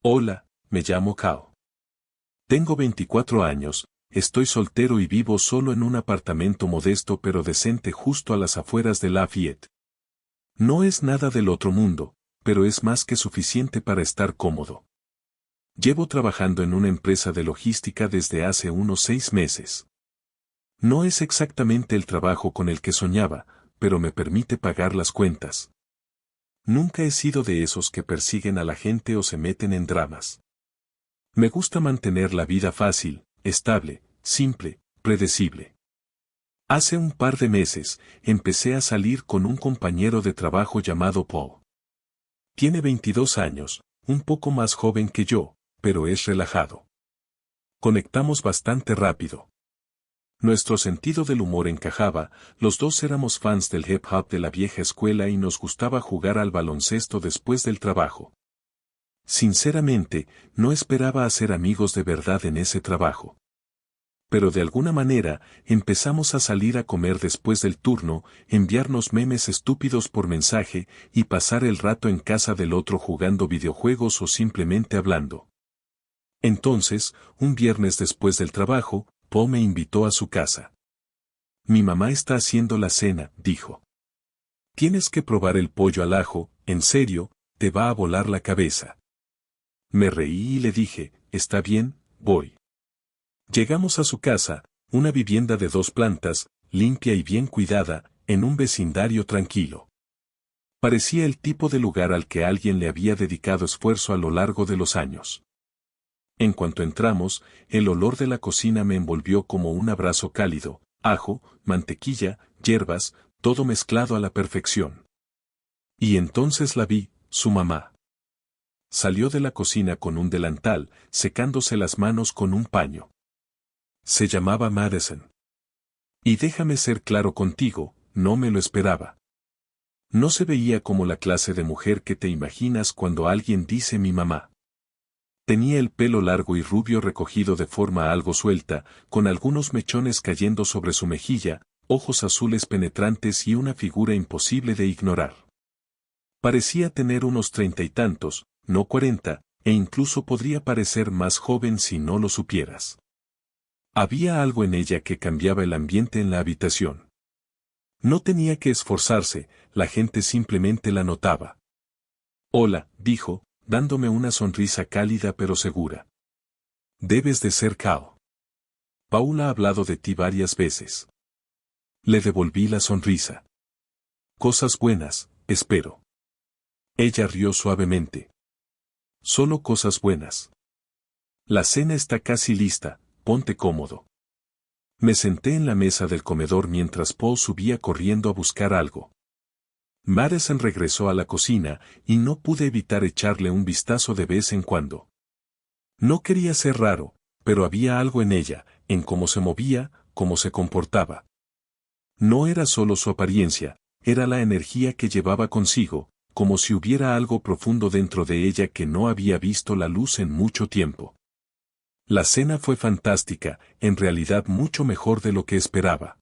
Hola, me llamo Kao. Tengo 24 años, estoy soltero y vivo solo en un apartamento modesto pero decente justo a las afueras de Lafayette. No es nada del otro mundo, pero es más que suficiente para estar cómodo. Llevo trabajando en una empresa de logística desde hace unos 6 meses. No es exactamente el trabajo con el que soñaba, pero me permite pagar las cuentas. Nunca he sido de esos que persiguen a la gente o se meten en dramas. Me gusta mantener la vida fácil, estable, simple, predecible. Hace un par de meses, empecé a salir con un compañero de trabajo llamado Paul. Tiene 22 años, un poco más joven que yo, pero es relajado. Conectamos bastante rápido. Nuestro sentido del humor encajaba, los dos éramos fans del hip hop de la vieja escuela y nos gustaba jugar al baloncesto después del trabajo. Sinceramente, no esperaba hacer amigos de verdad en ese trabajo. Pero de alguna manera, empezamos a salir a comer después del turno, enviarnos memes estúpidos por mensaje y pasar el rato en casa del otro jugando videojuegos o simplemente hablando. Entonces, un viernes después del trabajo, Paul me invitó a su casa. Mi mamá está haciendo la cena, dijo. Tienes que probar el pollo al ajo, en serio, te va a volar la cabeza. Me reí y le dije, está bien, voy. Llegamos a su casa, una vivienda de 2 plantas, limpia y bien cuidada, en un vecindario tranquilo. Parecía el tipo de lugar al que alguien le había dedicado esfuerzo a lo largo de los años. En cuanto entramos, el olor de la cocina me envolvió como un abrazo cálido, ajo, mantequilla, hierbas, todo mezclado a la perfección. Y entonces la vi, su mamá. Salió de la cocina con un delantal, secándose las manos con un paño. Se llamaba Madison. Y déjame ser claro contigo, no me lo esperaba. No se veía como la clase de mujer que te imaginas cuando alguien dice mi mamá. Tenía el pelo largo y rubio recogido de forma algo suelta, con algunos mechones cayendo sobre su mejilla, ojos azules penetrantes y una figura imposible de ignorar. Parecía tener unos 30 y tantos, no 40, e incluso podría parecer más joven si no lo supieras. Había algo en ella que cambiaba el ambiente en la habitación. No tenía que esforzarse, la gente simplemente la notaba. Hola, dijo, dándome una sonrisa cálida pero segura. Debes de ser Kao. Paul ha hablado de ti varias veces. Le devolví la sonrisa. Cosas buenas, espero. Ella rió suavemente. Solo cosas buenas. La cena está casi lista, ponte cómodo. Me senté en la mesa del comedor mientras Paul subía corriendo a buscar algo. Madison regresó a la cocina y no pude evitar echarle un vistazo de vez en cuando. No quería ser raro, pero había algo en ella, en cómo se movía, cómo se comportaba. No era solo su apariencia, era la energía que llevaba consigo, como si hubiera algo profundo dentro de ella que no había visto la luz en mucho tiempo. La cena fue fantástica, en realidad mucho mejor de lo que esperaba.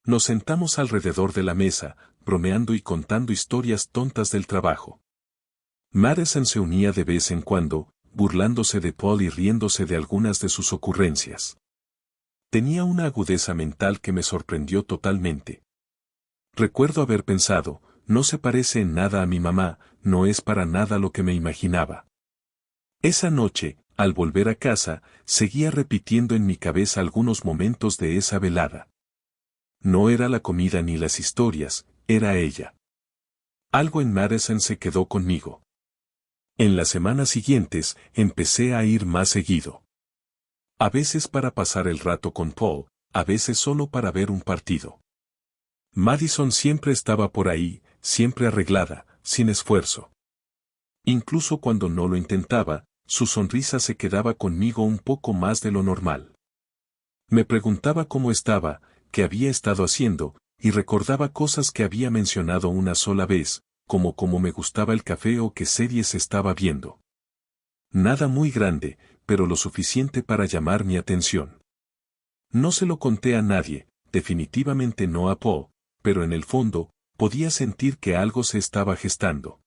Nos sentamos alrededor de la mesa, bromeando y contando historias tontas del trabajo. Madison se unía de vez en cuando, burlándose de Paul y riéndose de algunas de sus ocurrencias. Tenía una agudeza mental que me sorprendió totalmente. Recuerdo haber pensado, no se parece en nada a mi mamá, no es para nada lo que me imaginaba. Esa noche, al volver a casa, seguía repitiendo en mi cabeza algunos momentos de esa velada. No era la comida ni las historias, era ella. Algo en Madison se quedó conmigo. En las semanas siguientes, empecé a ir más seguido. A veces para pasar el rato con Paul, a veces solo para ver un partido. Madison siempre estaba por ahí, siempre arreglada, sin esfuerzo. Incluso cuando no lo intentaba, su sonrisa se quedaba conmigo un poco más de lo normal. Me preguntaba cómo estaba, qué había estado haciendo, y recordaba cosas que había mencionado una sola vez, como cómo me gustaba el café o qué series estaba viendo. Nada muy grande, pero lo suficiente para llamar mi atención. No se lo conté a nadie, definitivamente no a Paul, pero en el fondo, podía sentir que algo se estaba gestando.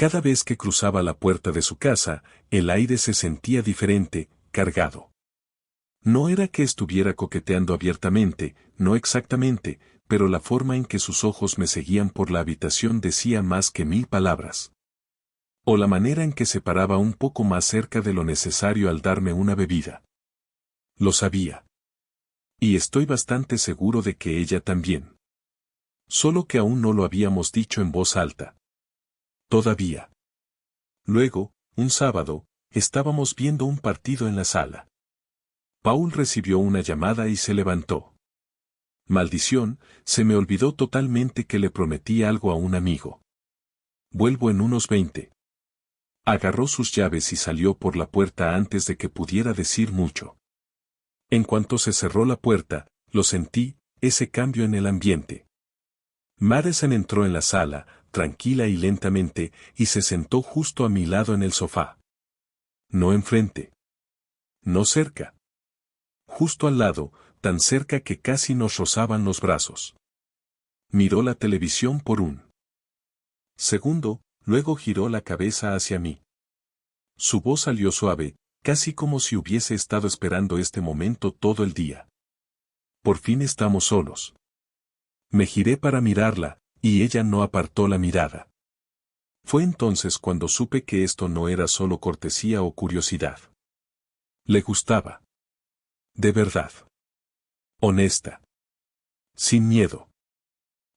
Cada vez que cruzaba la puerta de su casa, el aire se sentía diferente, cargado. No era que estuviera coqueteando abiertamente, no exactamente, pero la forma en que sus ojos me seguían por la habitación decía más que 1000 palabras. O la manera en que se paraba un poco más cerca de lo necesario al darme una bebida. Lo sabía. Y estoy bastante seguro de que ella también. Solo que aún no lo habíamos dicho en voz alta. Todavía. Luego, un sábado, estábamos viendo un partido en la sala. Paul recibió una llamada y se levantó. Maldición, se me olvidó totalmente que le prometí algo a un amigo. Vuelvo en unos 20. Agarró sus llaves y salió por la puerta antes de que pudiera decir mucho. En cuanto se cerró la puerta, lo sentí, ese cambio en el ambiente. Madison entró en la sala, tranquila y lentamente, y se sentó justo a mi lado en el sofá. No enfrente. No cerca. Justo al lado, tan cerca que casi nos rozaban los brazos. Miró la televisión por un segundo, luego giró la cabeza hacia mí. Su voz salió suave, casi como si hubiese estado esperando este momento todo el día. Por fin estamos solos. Me giré para mirarla, y ella no apartó la mirada. Fue entonces cuando supe que esto no era solo cortesía o curiosidad. Le gustaba. De verdad. Honesta. Sin miedo.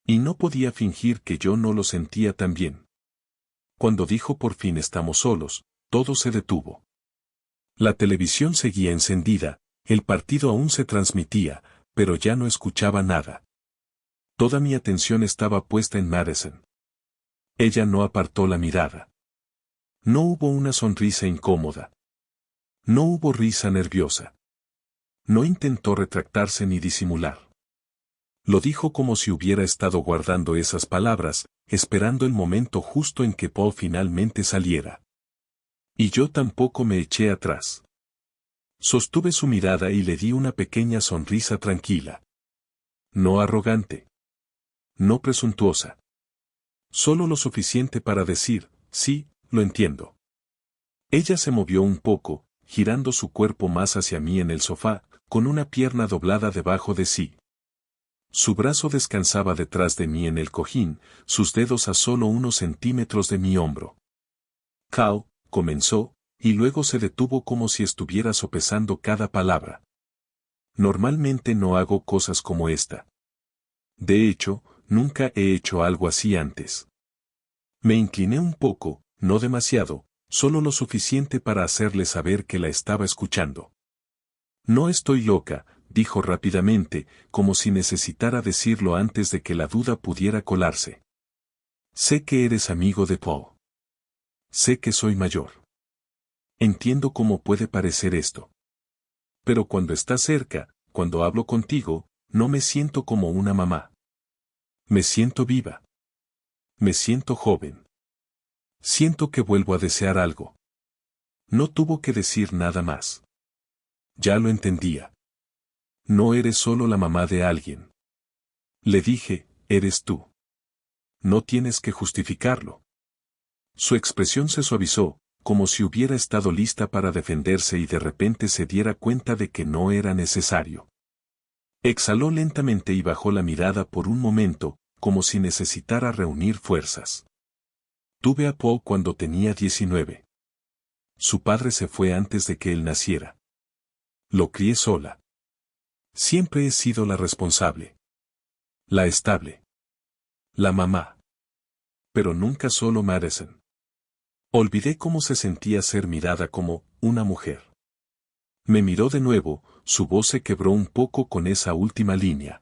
Y no podía fingir que yo no lo sentía tan bien. Cuando dijo por fin estamos solos, todo se detuvo. La televisión seguía encendida, el partido aún se transmitía, pero ya no escuchaba nada. Toda mi atención estaba puesta en Madison. Ella no apartó la mirada. No hubo una sonrisa incómoda. No hubo risa nerviosa. No intentó retractarse ni disimular. Lo dijo como si hubiera estado guardando esas palabras, esperando el momento justo en que Paul finalmente saliera. Y yo tampoco me eché atrás. Sostuve su mirada y le di una pequeña sonrisa tranquila. No arrogante. No presuntuosa. Solo lo suficiente para decir, sí, lo entiendo. Ella se movió un poco, girando su cuerpo más hacia mí en el sofá, con una pierna doblada debajo de sí. Su brazo descansaba detrás de mí en el cojín, sus dedos a solo unos centímetros de mi hombro. Cao, comenzó, y luego se detuvo como si estuviera sopesando cada palabra. Normalmente no hago cosas como esta. De hecho, nunca he hecho algo así antes. Me incliné un poco, no demasiado, solo lo suficiente para hacerle saber que la estaba escuchando. No estoy loca, dijo rápidamente, como si necesitara decirlo antes de que la duda pudiera colarse. Sé que eres amigo de Paul. Sé que soy mayor. Entiendo cómo puede parecer esto. Pero cuando estás cerca, cuando hablo contigo, no me siento como una mamá. Me siento viva. Me siento joven. Siento que vuelvo a desear algo. No tuvo que decir nada más. Ya lo entendía. No eres solo la mamá de alguien. Le dije, eres tú. No tienes que justificarlo. Su expresión se suavizó, como si hubiera estado lista para defenderse y de repente se diera cuenta de que no era necesario. Exhaló lentamente y bajó la mirada por un momento, como si necesitara reunir fuerzas. Tuve a Paul cuando tenía 19. Su padre se fue antes de que él naciera. Lo crié sola. Siempre he sido la responsable. La estable. La mamá. Pero nunca solo Madison. Olvidé cómo se sentía ser mirada como una mujer. Me miró de nuevo, su voz se quebró un poco con esa última línea.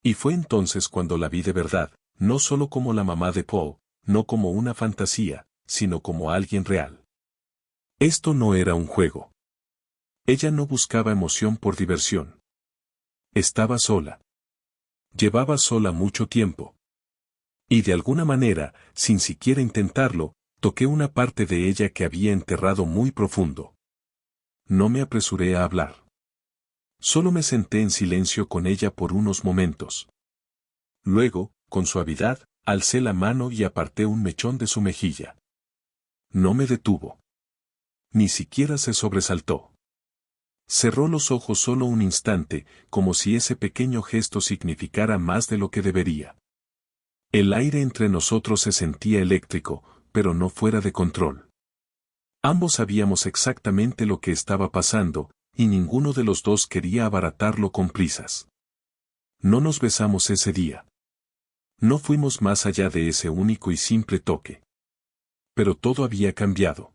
Y fue entonces cuando la vi de verdad, no solo como la mamá de Paul, no como una fantasía, sino como alguien real. Esto no era un juego. Ella no buscaba emoción por diversión. Estaba sola. Llevaba sola mucho tiempo. Y de alguna manera, sin siquiera intentarlo, toqué una parte de ella que había enterrado muy profundo. No me apresuré a hablar. Solo me senté en silencio con ella por unos momentos. Luego, con suavidad, alcé la mano y aparté un mechón de su mejilla. No me detuvo. Ni siquiera se sobresaltó. Cerró los ojos solo un instante, como si ese pequeño gesto significara más de lo que debería. El aire entre nosotros se sentía eléctrico, pero no fuera de control. Ambos sabíamos exactamente lo que estaba pasando, y ninguno de los dos quería abaratarlo con prisas. No nos besamos ese día. No fuimos más allá de ese único y simple toque. Pero todo había cambiado.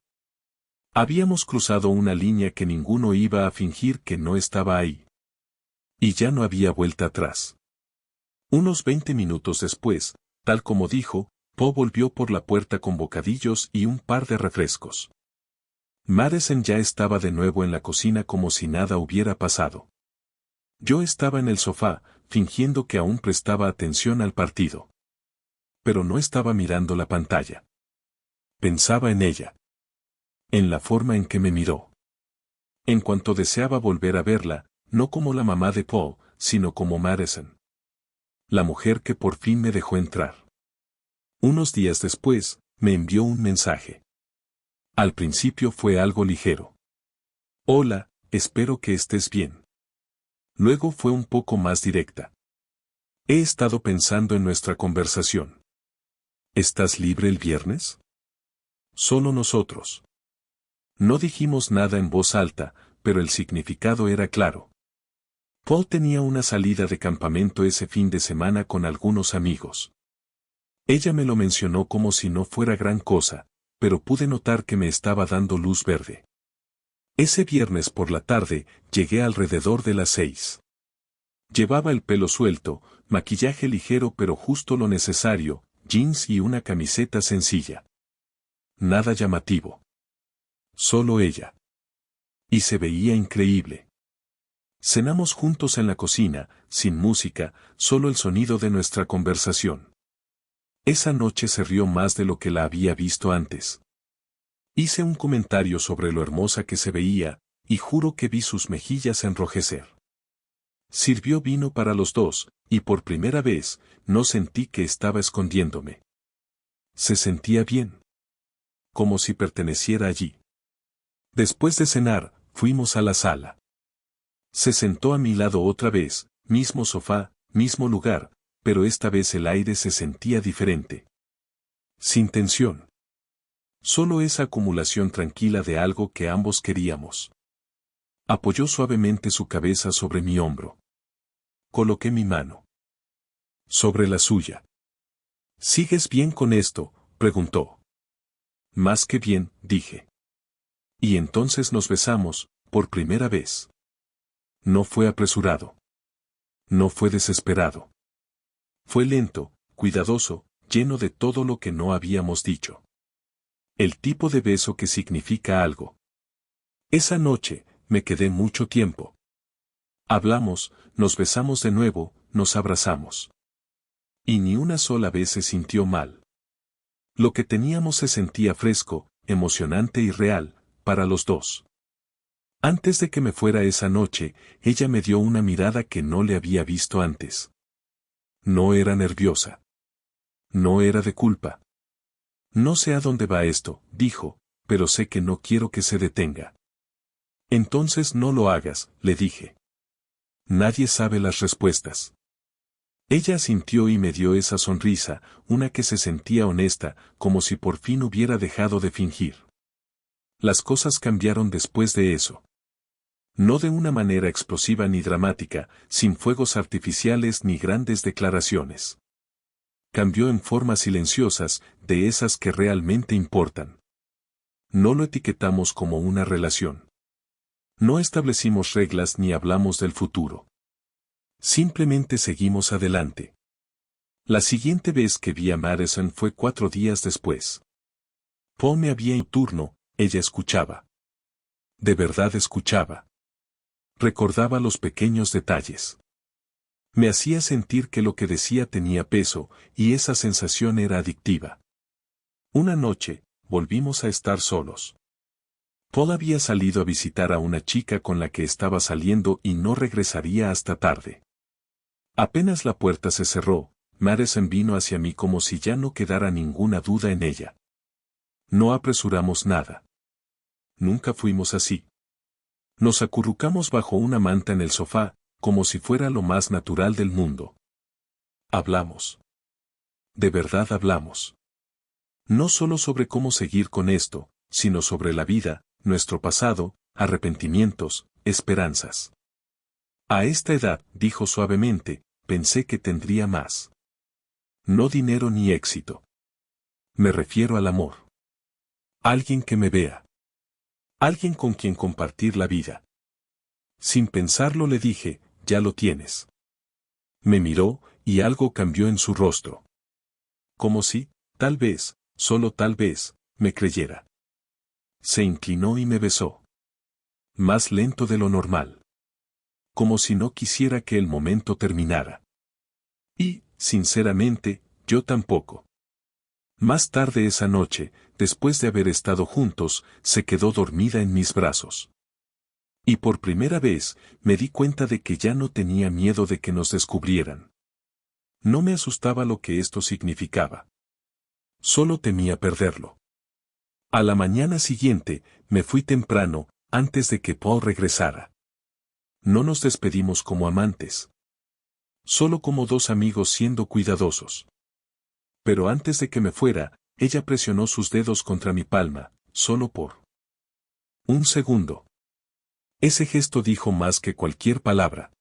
Habíamos cruzado una línea que ninguno iba a fingir que no estaba ahí. Y ya no había vuelta atrás. Unos 20 minutos después, tal como dijo, Poe volvió por la puerta con bocadillos y un par de refrescos. Madison ya estaba de nuevo en la cocina como si nada hubiera pasado. Yo estaba en el sofá, fingiendo que aún prestaba atención al partido. Pero no estaba mirando la pantalla. Pensaba en ella. En la forma en que me miró. En cuanto deseaba volver a verla, no como la mamá de Poe, sino como Madison. La mujer que por fin me dejó entrar. Unos días después, me envió un mensaje. Al principio fue algo ligero. Hola, espero que estés bien. Luego fue un poco más directa. He estado pensando en nuestra conversación. ¿Estás libre el viernes? Solo nosotros. No dijimos nada en voz alta, pero el significado era claro. Paul tenía una salida de campamento ese fin de semana con algunos amigos. Ella me lo mencionó como si no fuera gran cosa, pero pude notar que me estaba dando luz verde. Ese viernes por la tarde, llegué alrededor de las 6. Llevaba el pelo suelto, maquillaje ligero pero justo lo necesario, jeans y una camiseta sencilla. Nada llamativo. Solo ella. Y se veía increíble. Cenamos juntos en la cocina, sin música, solo el sonido de nuestra conversación. Esa noche se rió más de lo que la había visto antes. Hice un comentario sobre lo hermosa que se veía, y juro que vi sus mejillas enrojecer. Sirvió vino para los dos, y por primera vez, no sentí que estaba escondiéndome. Se sentía bien. Como si perteneciera allí. Después de cenar, fuimos a la sala. Se sentó a mi lado otra vez, mismo sofá, mismo lugar, pero esta vez el aire se sentía diferente. Sin tensión. Solo esa acumulación tranquila de algo que ambos queríamos. Apoyó suavemente su cabeza sobre mi hombro. Coloqué mi mano sobre la suya. ¿Sigues bien con esto?, preguntó. Más que bien, dije. Y entonces nos besamos, por primera vez. No fue apresurado. No fue desesperado. Fue lento, cuidadoso, lleno de todo lo que no habíamos dicho. El tipo de beso que significa algo. Esa noche, me quedé mucho tiempo. Hablamos, nos besamos de nuevo, nos abrazamos. Y ni una sola vez se sintió mal. Lo que teníamos se sentía fresco, emocionante y real, para los dos. Antes de que me fuera esa noche, ella me dio una mirada que no le había visto antes. No era nerviosa. No era de culpa. No sé a dónde va esto, dijo, pero sé que no quiero que se detenga. Entonces no lo hagas, le dije. Nadie sabe las respuestas. Ella asintió y me dio esa sonrisa, una que se sentía honesta, como si por fin hubiera dejado de fingir. Las cosas cambiaron después de eso. No de una manera explosiva ni dramática, sin fuegos artificiales ni grandes declaraciones. Cambió en formas silenciosas, de esas que realmente importan. No lo etiquetamos como una relación. No establecimos reglas ni hablamos del futuro. Simplemente seguimos adelante. La siguiente vez que vi a Madison fue 4 días después. Poe me había en turno, ella escuchaba. De verdad escuchaba. Recordaba los pequeños detalles. Me hacía sentir que lo que decía tenía peso, y esa sensación era adictiva. Una noche, volvimos a estar solos. Paul había salido a visitar a una chica con la que estaba saliendo y no regresaría hasta tarde. Apenas la puerta se cerró, Madison vino hacia mí como si ya no quedara ninguna duda en ella. No apresuramos nada. Nunca fuimos así. Nos acurrucamos bajo una manta en el sofá, como si fuera lo más natural del mundo. Hablamos. De verdad hablamos. No solo sobre cómo seguir con esto, sino sobre la vida, nuestro pasado, arrepentimientos, esperanzas. A esta edad, dijo suavemente, pensé que tendría más. No dinero ni éxito. Me refiero al amor. Alguien que me vea. Alguien con quien compartir la vida. Sin pensarlo le dije, ya lo tienes. Me miró, y algo cambió en su rostro. Como si, tal vez, solo tal vez, me creyera. Se inclinó y me besó. Más lento de lo normal. Como si no quisiera que el momento terminara. Y, sinceramente, yo tampoco. Más tarde esa noche, después de haber estado juntos, se quedó dormida en mis brazos. Y por primera vez, me di cuenta de que ya no tenía miedo de que nos descubrieran. No me asustaba lo que esto significaba. Solo temía perderlo. A la mañana siguiente, me fui temprano, antes de que Paul regresara. No nos despedimos como amantes. Solo como dos amigos siendo cuidadosos. Pero antes de que me fuera, ella presionó sus dedos contra mi palma, solo por un segundo. Ese gesto dijo más que cualquier palabra.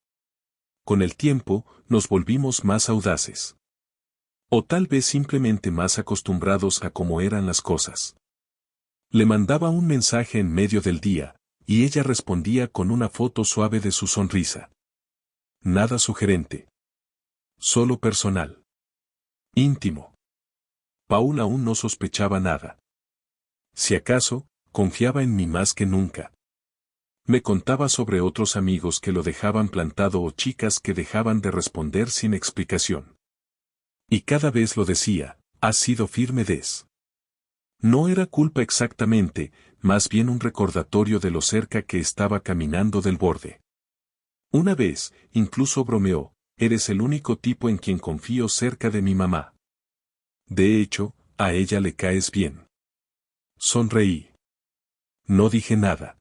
Con el tiempo, nos volvimos más audaces. O tal vez simplemente más acostumbrados a cómo eran las cosas. Le mandaba un mensaje en medio del día, y ella respondía con una foto suave de su sonrisa. Nada sugerente. Solo personal. Íntimo. Paul aún no sospechaba nada. Si acaso, confiaba en mí más que nunca. Me contaba sobre otros amigos que lo dejaban plantado o chicas que dejaban de responder sin explicación. Y cada vez lo decía, has sido firme Des. No era culpa exactamente, más bien un recordatorio de lo cerca que estaba caminando del borde. Una vez, incluso bromeó, eres el único tipo en quien confío cerca de mi mamá. De hecho, a ella le caes bien. Sonreí. No dije nada.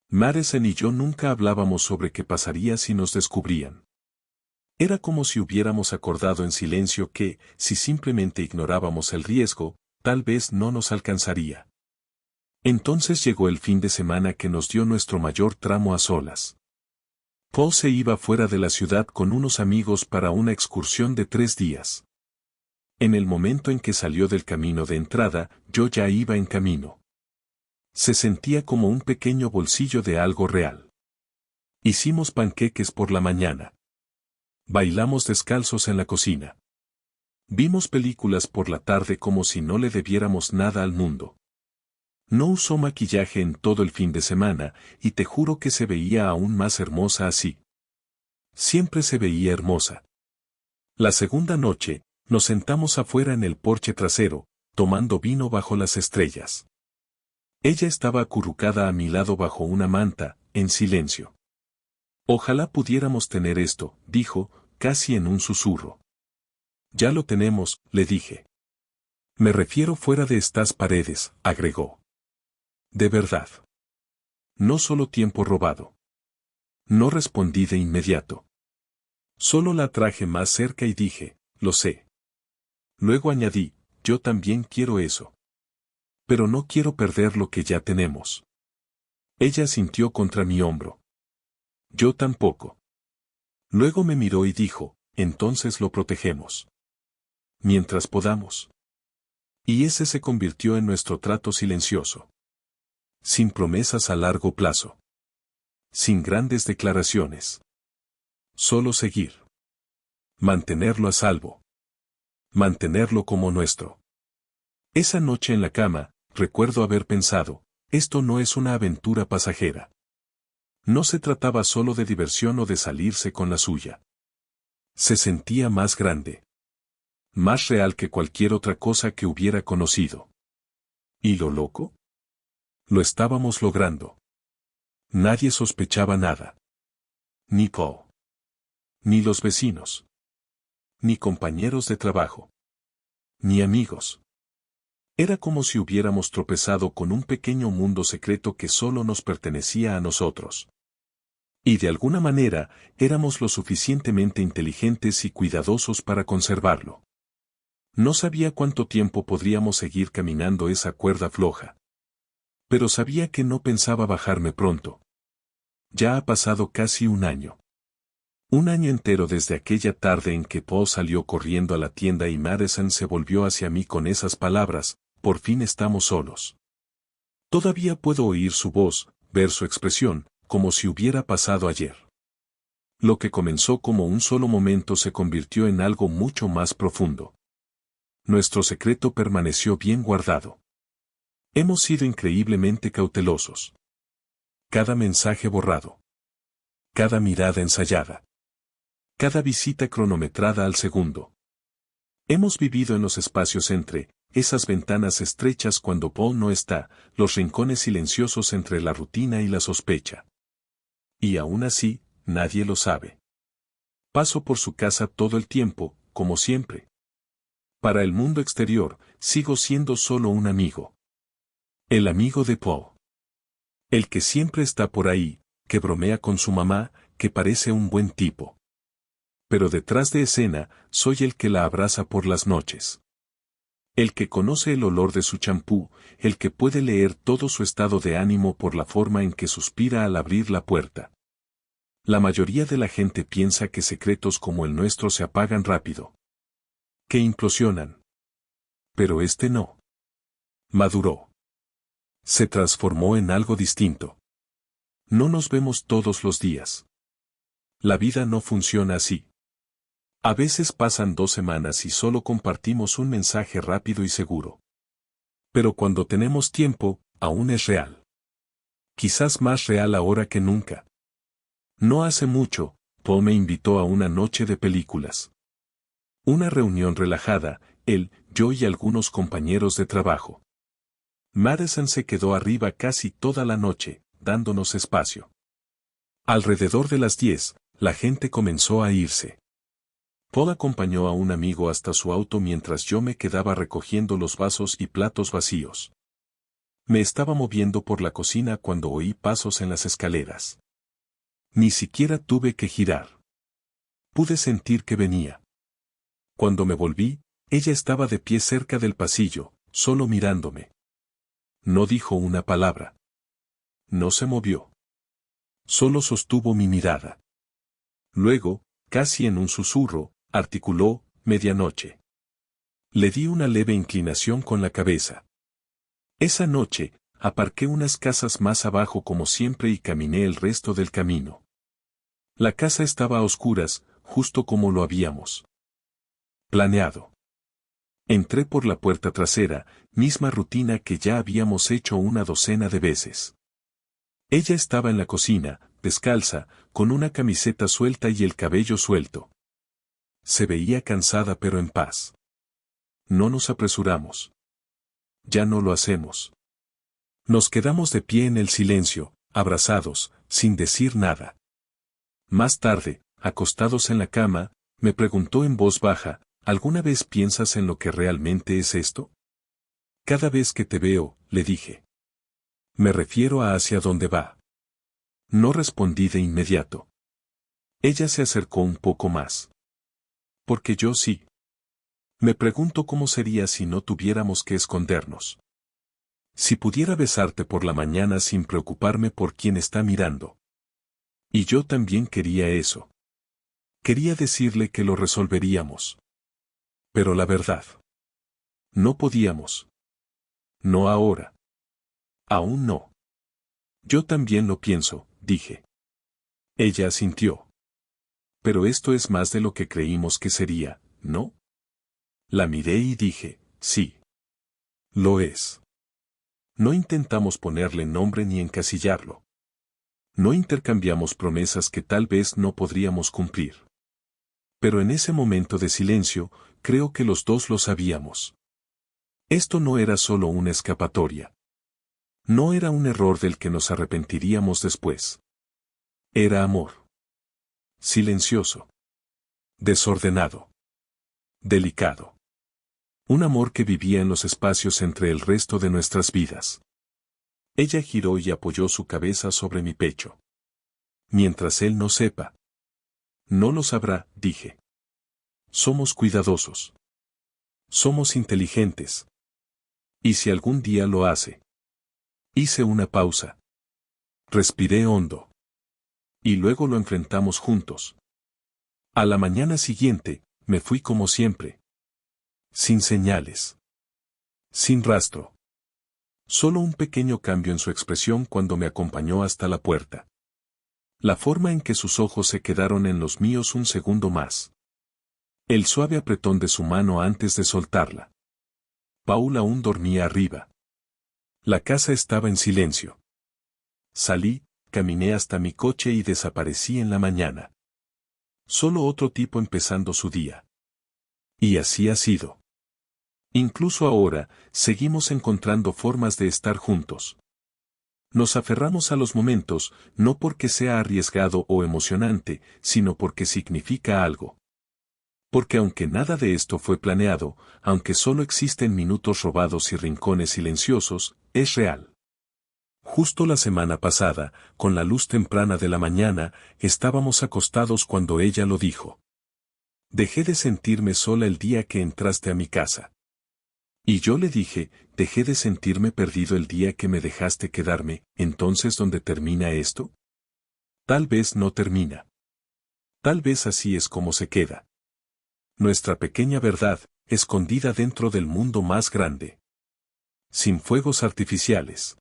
Madison y yo nunca hablábamos sobre qué pasaría si nos descubrían. Era como si hubiéramos acordado en silencio que, si simplemente ignorábamos el riesgo, tal vez no nos alcanzaría. Entonces llegó el fin de semana que nos dio nuestro mayor tramo a solas. Paul se iba fuera de la ciudad con unos amigos para una excursión de 3 días. En el momento en que salió del camino de entrada, yo ya iba en camino. Se sentía como un pequeño bolsillo de algo real. Hicimos panqueques por la mañana. Bailamos descalzos en la cocina. Vimos películas por la tarde como si no le debiéramos nada al mundo. No usó maquillaje en todo el fin de semana, y te juro que se veía aún más hermosa así. Siempre se veía hermosa. La segunda noche, nos sentamos afuera en el porche trasero, tomando vino bajo las estrellas. Ella estaba acurrucada a mi lado bajo una manta, en silencio. Ojalá pudiéramos tener esto, dijo, casi en un susurro. Ya lo tenemos, le dije. Me refiero fuera de estas paredes, agregó. De verdad. No solo tiempo robado. No respondí de inmediato. Solo la traje más cerca y dije, lo sé. Luego añadí, yo también quiero eso. Pero no quiero perder lo que ya tenemos. Ella sintió contra mi hombro. Yo tampoco. Luego me miró y dijo, entonces lo protegemos. Mientras podamos. Y ese se convirtió en nuestro trato silencioso. Sin promesas a largo plazo. Sin grandes declaraciones. Solo seguir. Mantenerlo a salvo. Mantenerlo como nuestro. Esa noche en la cama, recuerdo haber pensado, esto no es una aventura pasajera. No se trataba solo de diversión o de salirse con la suya. Se sentía más grande. Más real que cualquier otra cosa que hubiera conocido. ¿Y lo loco? Lo estábamos logrando. Nadie sospechaba nada. Ni Paul. Ni los vecinos. Ni compañeros de trabajo. Ni amigos. Era como si hubiéramos tropezado con un pequeño mundo secreto que solo nos pertenecía a nosotros. Y de alguna manera, éramos lo suficientemente inteligentes y cuidadosos para conservarlo. No sabía cuánto tiempo podríamos seguir caminando esa cuerda floja. Pero sabía que no pensaba bajarme pronto. Ya ha pasado casi un año. Un año entero desde aquella tarde en que Paul salió corriendo a la tienda y Madison se volvió hacia mí con esas palabras: por fin estamos solos. Todavía puedo oír su voz, ver su expresión, como si hubiera pasado ayer. Lo que comenzó como un solo momento se convirtió en algo mucho más profundo. Nuestro secreto permaneció bien guardado. Hemos sido increíblemente cautelosos. Cada mensaje borrado. Cada mirada ensayada. Cada visita cronometrada al segundo. Hemos vivido en los espacios entre esas ventanas estrechas cuando Paul no está, los rincones silenciosos entre la rutina y la sospecha. Y aún así, nadie lo sabe. Paso por su casa todo el tiempo, como siempre. Para el mundo exterior, sigo siendo solo un amigo. El amigo de Paul. El que siempre está por ahí, que bromea con su mamá, que parece un buen tipo. Pero detrás de escena, soy el que la abraza por las noches. El que conoce el olor de su champú, el que puede leer todo su estado de ánimo por la forma en que suspira al abrir la puerta. La mayoría de la gente piensa que secretos como el nuestro se apagan rápido. Que implosionan. Pero este no. Maduró. Se transformó en algo distinto. No nos vemos todos los días. La vida no funciona así. A veces pasan 2 semanas y solo compartimos un mensaje rápido y seguro. Pero cuando tenemos tiempo, aún es real. Quizás más real ahora que nunca. No hace mucho, Paul me invitó a una noche de películas. Una reunión relajada, él, yo y algunos compañeros de trabajo. Madison se quedó arriba casi toda la noche, dándonos espacio. Alrededor de las 10, la gente comenzó a irse. Paul acompañó a un amigo hasta su auto mientras yo me quedaba recogiendo los vasos y platos vacíos. Me estaba moviendo por la cocina cuando oí pasos en las escaleras. Ni siquiera tuve que girar. Pude sentir que venía. Cuando me volví, ella estaba de pie cerca del pasillo, solo mirándome. No dijo una palabra. No se movió. Solo sostuvo mi mirada. Luego, casi en un susurro, articuló: medianoche. Le di una leve inclinación con la cabeza. Esa noche, aparqué unas casas más abajo como siempre y caminé el resto del camino. La casa estaba a oscuras, justo como lo habíamos planeado. Entré por la puerta trasera, misma rutina que ya habíamos hecho una docena de veces. Ella estaba en la cocina, descalza, con una camiseta suelta y el cabello suelto. Se veía cansada pero en paz. No nos apresuramos. Ya no lo hacemos. Nos quedamos de pie en el silencio, abrazados, sin decir nada. Más tarde, acostados en la cama, me preguntó en voz baja: ¿alguna vez piensas en lo que realmente es esto? Cada vez que te veo, le dije. Me refiero a hacia dónde va. No respondí de inmediato. Ella se acercó un poco más. Porque yo sí. Me pregunto cómo sería si no tuviéramos que escondernos. Si pudiera besarte por la mañana sin preocuparme por quién está mirando. Y yo también quería eso. Quería decirle que lo resolveríamos. Pero la verdad. No podíamos. No ahora. Aún no. Yo también lo pienso, dije. Ella asintió. Pero esto es más de lo que creímos que sería, ¿no? La miré y dije: sí. Lo es. No intentamos ponerle nombre ni encasillarlo. No intercambiamos promesas que tal vez no podríamos cumplir. Pero en ese momento de silencio, creo que los dos lo sabíamos. Esto no era solo una escapatoria. No era un error del que nos arrepentiríamos después. Era amor. Silencioso. Desordenado. Delicado. Un amor que vivía en los espacios entre el resto de nuestras vidas. Ella giró y apoyó su cabeza sobre mi pecho. Mientras él no sepa. No lo sabrá, dije. Somos cuidadosos. Somos inteligentes. ¿Y si algún día lo hace? Hice una pausa. Respiré hondo. Y luego lo enfrentamos juntos. A la mañana siguiente, me fui como siempre. Sin señales. Sin rastro. Solo un pequeño cambio en su expresión cuando me acompañó hasta la puerta. La forma en que sus ojos se quedaron en los míos un segundo más. El suave apretón de su mano antes de soltarla. Paul aún dormía arriba. La casa estaba en silencio. Salí, caminé hasta mi coche y desaparecí en la mañana. Solo otro tipo empezando su día. Y así ha sido. Incluso ahora, seguimos encontrando formas de estar juntos. Nos aferramos a los momentos, no porque sea arriesgado o emocionante, sino porque significa algo. Porque aunque nada de esto fue planeado, aunque solo existen minutos robados y rincones silenciosos, es real. Justo la semana pasada, con la luz temprana de la mañana, estábamos acostados cuando ella lo dijo. Dejé de sentirme sola el día que entraste a mi casa. Y yo le dije, dejé de sentirme perdido el día que me dejaste quedarme. Entonces, ¿dónde termina esto? Tal vez no termina. Tal vez así es como se queda. Nuestra pequeña verdad, escondida dentro del mundo más grande. Sin fuegos artificiales.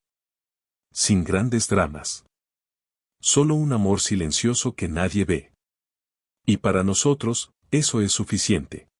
Sin grandes dramas. Solo un amor silencioso que nadie ve. Y para nosotros, eso es suficiente.